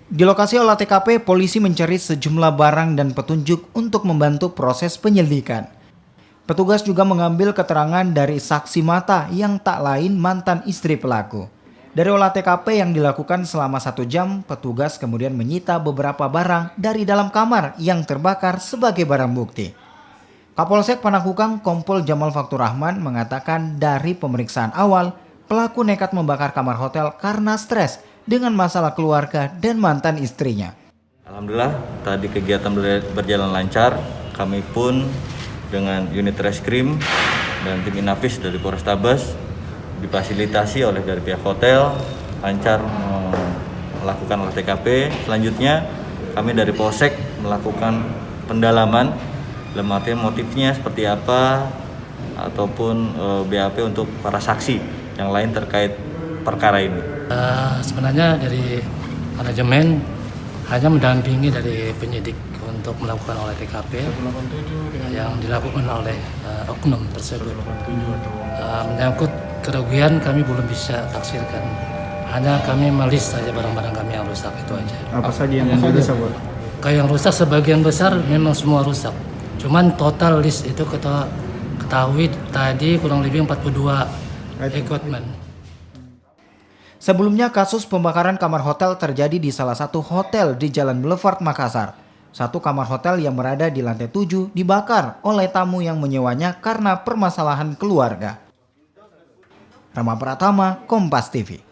Di lokasi olah TKP, polisi mencari sejumlah barang dan petunjuk untuk membantu proses penyelidikan. Petugas juga mengambil keterangan dari saksi mata yang tak lain mantan istri pelaku. Dari olah TKP yang dilakukan selama 1 jam, petugas kemudian menyita beberapa barang dari dalam kamar yang terbakar sebagai barang bukti. Kapolsek Panakukang Kompol Jamal Faktur Rahman mengatakan dari pemeriksaan awal, pelaku nekat membakar kamar hotel karena stres dengan masalah keluarga dan mantan istrinya. Alhamdulillah tadi kegiatan berjalan lancar. Kami pun dengan unit reskrim dan tim Inafis dari Polrestabes difasilitasi oleh dari pihak hotel lancar melakukan olah TKP. Selanjutnya kami dari Polsek melakukan pendalaman dalam artian motifnya seperti apa ataupun BAP untuk para saksi yang lain terkait perkara ini. Sebenarnya dari manajemen hanya mendampingi dari penyidik untuk melakukan olah TKP yang dilakukan oleh oknum tersebut. Menyangkut kerugian kami belum bisa taksirkan. Hanya kami melis saja barang-barang kami yang rusak, itu aja. Apa saja yang rusak, Bu? Kayak yang rusak sebagian besar memang semua rusak. Cuman total list itu kita ketahui tadi kurang lebih 42 equipment. Sebelumnya kasus pembakaran kamar hotel terjadi di salah satu hotel di Jalan Boulevard Makassar. Satu kamar hotel yang berada di lantai 7 dibakar oleh tamu yang menyewanya karena permasalahan keluarga. Rama Pratama, Kompas TV.